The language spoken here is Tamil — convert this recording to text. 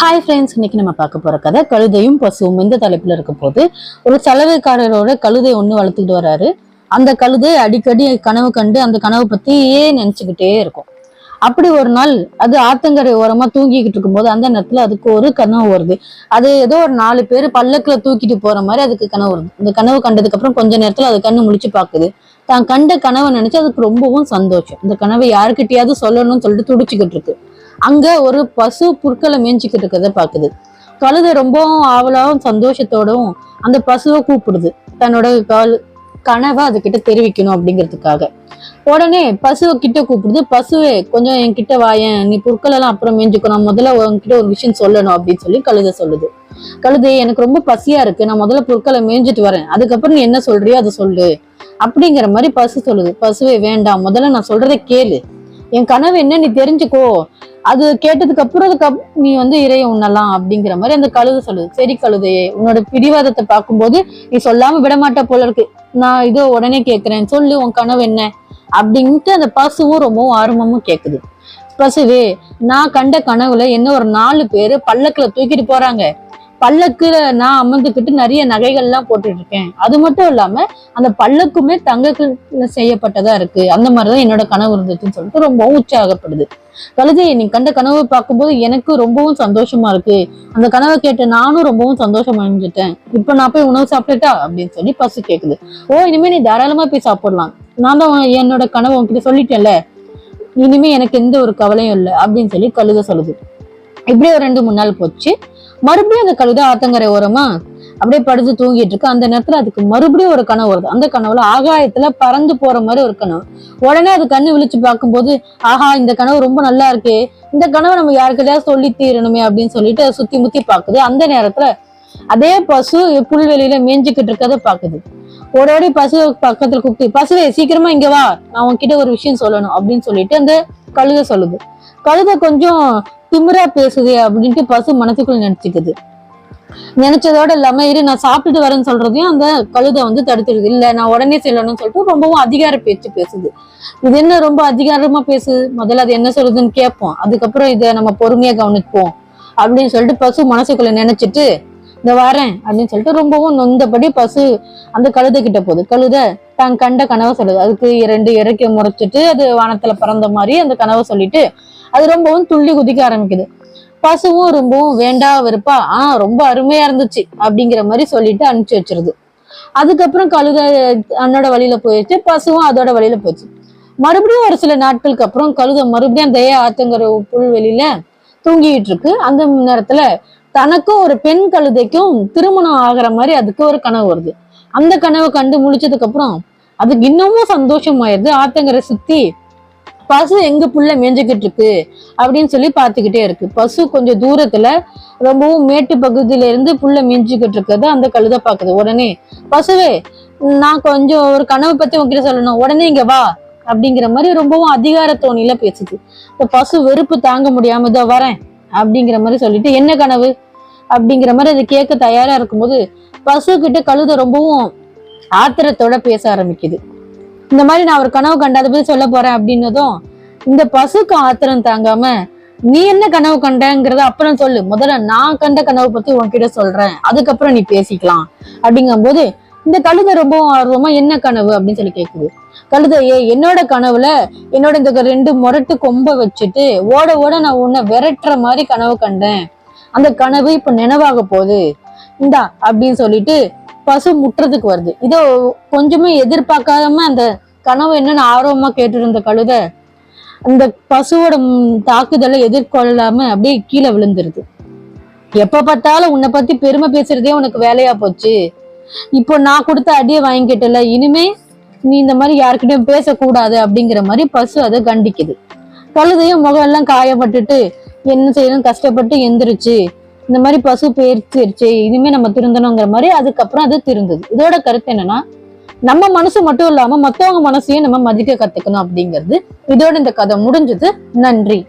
ஹாய் ஃப்ரெண்ட்ஸ், இன்னைக்கு நம்ம பார்க்க போற கதை கழுதையும் பசுவும். இந்த தலைப்புல இருக்க போது ஒரு சலவைக்காரரோட கழுதை ஒண்ணு வளர்த்துக்கிட்டு வர்றாரு. அந்த கழுதை அடிக்கடி கனவு கண்டு அந்த கனவு பத்தியே நினைச்சுக்கிட்டே இருக்கும். அப்படி ஒரு நாள் அது ஆத்தங்கரை ஓரமா தூங்கிக்கிட்டு இருக்கும்போது அந்த நேரத்துல அதுக்கு ஒரு கனவு வருது. அது ஏதோ ஒரு 4 பேர் பல்லக்குல தூக்கிட்டு போற மாதிரி அதுக்கு கனவு வருது. இந்த கனவு கண்டதுக்கு அப்புறம் கொஞ்ச நேரத்துல அது கண்ணு முழிச்சு பாக்குது. தான் கண்ட கனவை நினைச்சு அதுக்கு ரொம்பவும் சந்தோஷம். இந்த கனவை யாருக்கிட்டையாவது சொல்லணும்னு சொல்லிட்டு துடிச்சுக்கிட்டு இருக்கு. அங்க ஒரு பசு புற்களை மேய்ஞ்சிக்கிட்டு இருக்கிறத பாக்குது. கழுதை ரொம்பவும் ஆவலாவும் சந்தோஷத்தோடவும் அந்த பசுவை கூப்பிடுது, தன்னோட கனவை அதுகிட்ட தெரிவிக்கணும் அப்படிங்கிறதுக்காக. உடனே பசுவை கிட்ட கூப்பிடுது. பசுவே, கொஞ்சம் என்கிட்ட வாயேன், நீ புற்கள் எல்லாம் அப்புறம் மேய்ஞ்சுக்கணும், முதல்ல உன்கிட்ட ஒரு விஷயம் சொல்லணும் அப்படின்னு சொல்லி கழுதை சொல்லுது. கழுதை, எனக்கு ரொம்ப பசியா இருக்கு, நான் முதல்ல புற்களை மேய்ஞ்சிட்டு வரேன், அதுக்கப்புறம் நீ என்ன சொல்றியோ அதை சொல்லு அப்படிங்கிற மாதிரி பசு சொல்லுது. பசுவே, வேண்டாம், முதல்ல நான் சொல்றதை கேளு, என் கனவு என்ன நீ தெரிஞ்சுக்கோ, அது கேட்டதுக்கு அப்புறம் நீ இறைய உண்ணலாம் அப்படிங்கிற மாதிரி அந்த கழுதை சொல்லுது. சரி கழுதையே, உன்னோட பிடிவாதத்தை பார்க்கும்போது நீ சொல்லாம விடமாட்ட போல இருக்கு, நான் இதோ உடனே கேட்கிறேன், சொல்லு உன் கனவு என்ன அப்படின்ட்டு அந்த பசுவும் ரொம்பவும் ஆர்வமும் கேக்குது. பசுவே, நான் கண்ட கனவுல என்ன ஒரு 4 பேரு பல்லக்குல தூக்கிட்டு போறாங்க. பல்லக்குல நான் அமர்ந்துக்கிட்டு நிறைய நகைகள் எல்லாம் போட்டுட்டு இருக்கேன். அது மட்டும் இல்லாம அந்த பல்லக்குமே தங்கத்துல செய்யப்பட்டதா இருக்கு. அந்த மாதிரிதான் என்னோட கனவு இருந்துச்சுன்னு சொல்லிட்டு ரொம்பவும் உற்சாகப்படுது. கழுதையை, நீ கண்ட கனவை பார்க்கும்போது எனக்கு ரொம்பவும் சந்தோஷமா இருக்கு, அந்த கனவை கேட்டு நானும் ரொம்பவும் சந்தோஷம் அடைஞ்சிட்டேன். இப்ப நான் போய் உணவு சாப்பிட்டுட்டா அப்படின்னு சொல்லி பசு கேக்குது. ஓ, இனிமே நீ தாராளமா போய் சாப்பிடலாம், நான் தான் என்னோட கனவை உன்கிட்ட சொல்லிட்டேன்ல, இனிமே எனக்கு எந்த ஒரு கவலையும் இல்லை அப்படின்னு சொல்லி கழுதை சொல்லுது. இப்படியே ஒரு 2-3 நாள் போச்சு. மறுபடியும் அந்த கழுதை ஆத்தங்கரை ஓரமா அப்படியே படுத்து தூங்கிட்டு இருக்கு. அந்த நேரத்துல அதுக்கு மறுபடியும் ஒரு கனவு வருது. அந்த கனவுல ஆகாயத்துல பறந்து போற மாதிரி ஒரு கனவு. உடனே அது கண்ணு விழிச்சு பார்க்கும்போது, ஆஹா, இந்த கனவு ரொம்ப நல்லா இருக்கே, இந்த கனவை நம்ம யாருக்கிட்டையாவது சொல்லி தீரணுமே அப்படின்னு சொல்லிட்டு அதை சுத்தி முத்தி பாக்குது. அந்த நேரத்துல அதே பசு புல்வெளியில மேய்ஞ்சிக்கிட்டு இருக்கதை பாக்குது. ஓடோடி பசு பக்கத்துல கூப்பிட்டு, பசுவே சீக்கிரமா இங்க வா, நான் உன்கிட்ட ஒரு விஷயம் சொல்லணும் அப்படின்னு சொல்லிட்டு அந்த கழுதை சொல்லுது. கழுதை கொஞ்சம் திமிரா பேசுதே அப்படின்ட்டு பசு மனசுக்குள்ள நினைச்சுக்குது. நினைச்சதோட இல்லாம, இரு நான் சாப்பிட்டுட்டு வரேன்னு சொல்றதையும் அந்த கழுதை தடுத்துடுது. இல்ல, நான் உடனே செல்லணும்னு சொல்லிட்டு ரொம்பவும் அதிகார பேச்சு பேசுது. இது என்ன ரொம்ப அதிகாரமா பேசு, முதல்ல அது என்ன சொல்லுதுன்னு கேட்போம், அதுக்கப்புறம் இதை நம்ம பொறுமையா கவனிப்போம் அப்படின்னு சொல்லிட்டு பசு மனசுக்குள்ள நினைச்சிட்டு இந்த வரேன் அப்படின்னு சொல்லிட்டு ரொம்பவும் நொந்தபடி பசு அந்த கழுதை கிட்ட போகுது. கழுதை தான் கண்ட கனவை சொல்லுது. அதுக்கு 2 இறக்கை முறைச்சிட்டு அது வானத்துல பறந்த மாதிரி அந்த கனவை சொல்லிட்டு அது ரொம்பவும் துள்ளி குதிக்க ஆரம்பிக்குது. பசுவும் ரொம்பவும் வேண்டா வெறுப்பா, ரொம்ப அருமையா இருந்துச்சு அப்படிங்கிற மாதிரி சொல்லிட்டு அனுப்பிச்சு வச்சிருது. அதுக்கப்புறம் கழுதை அண்ணோட வழியில போயிடுச்சு, பசுவும் அதோட வழியில போயிடுச்சு. மறுபடியும் ஒரு சில நாட்களுக்கு அப்புறம் கழுதை மறுபடியும் அந்த ஆத்தங்கிற புல்வெளியில தூங்கிட்டு இருக்கு. அந்த நேரத்துல தனக்கும் ஒரு பெண் கழுதைக்கும் திருமணம் ஆகிற மாதிரி அதுக்கு ஒரு கனவு வருது. அந்த கனவை கண்டு முழிச்சதுக்கு அப்புறம் அதுக்கு இன்னமும் சந்தோஷமாயிருது. ஆத்தங்கரை சுத்தி பசு எங்க புல்ல மேய்ஞ்சுக்கிட்டு இருக்கு அப்படின்னு சொல்லி பாத்துக்கிட்டே இருக்கு. பசு கொஞ்சம் தூரத்துல ரொம்பவும் மேட்டு பகுதியில இருந்து புல்ல மேய்ஞ்சுக்கிட்டு இருக்கிறது அந்த கழுதை பாக்குது. உடனே, பசுவே, நான் கொஞ்சம் ஒரு கனவை பத்தி உங்ககிட்ட சொல்லணும், உடனே இங்க வா அப்படிங்கிற மாதிரி ரொம்பவும் அதிகார தோணியில பேசுது. இந்த பசு வெறுப்பு தாங்க முடியாம இதோ வரேன் அப்படிங்கிற மாதிரி சொல்லிட்டு, என்ன கனவு அப்படிங்கிற மாதிரி அது கேட்க தயாரா இருக்கும்போது பசு கிட்ட கழுதை ரொம்பவும் ஆத்திரத்தோட பேச ஆரம்பிக்குது. இந்த மாதிரி நான் ஒரு கனவு கண்டாத போய் சொல்ல போறேன் அப்படின்னதும் இந்த பசுக்கு ஆத்திரம் தாங்காம, நீ என்ன கனவு கண்டங்கிறத அப்புறம் சொல்லு, முதல்ல நான் கண்ட கனவு பத்தி உன்கிட்ட சொல்றேன், அதுக்கப்புறம் நீ பேசிக்கலாம் அப்படிங்கும் போது இந்த கழுதை ரொம்பவும் ஆர்வமா என்ன கனவு அப்படின்னு சொல்லி கேக்குது. கழுதையே, என்னோட கனவுல என்னோட இந்த 2 முரட்டு கொம்பை வச்சுட்டு ஓட ஓட நான் உன்னை விரட்டுற மாதிரி கனவு கண்டேன், அந்த கனவு இப்ப நினைவாக போகுது இந்தா அப்படின்னு சொல்லிட்டு பசு முட்டுறதுக்கு வருது. இதோ கொஞ்சமே எதிர்பார்க்காம அந்த கனவு என்னன்னு ஆர்வமா கேட்டு இருந்த கழுதை அந்த பசுவோட தாக்குதலை எதிர்கொள்ளாம அப்படியே கீழே விழுந்துருது. எப்ப பார்த்தாலும் உன்னை பத்தி பெருமை பேசுறதே உனக்கு வேலையா போச்சு, இப்போ நான் கொடுத்த அடியை வாங்கிட்டல, இனிமே நீ இந்த மாதிரி யாருக்கிட்டையும் பேசக்கூடாது அப்படிங்கிற மாதிரி பசு அதை கண்டிக்குது. கழுதையும் முகம் எல்லாம் காயப்பட்டுட்டு என்ன செய்யணும் கஷ்டப்பட்டு எந்திரிச்சு இந்த மாதிரி பசு பேர்ச்சிருச்சு, இனிமே நம்ம திருந்தணுங்கிற மாதிரி அதுக்கப்புறம் அது திருந்தது. இதோட கருத்து என்னன்னா, நம்ம மனசு மட்டும் இல்லாம மத்தவங்க மனசையும் நம்ம மதிக்க கத்துக்கணும் அப்படிங்கிறது. இதோட இந்த கதை முடிஞ்சது. நன்றி.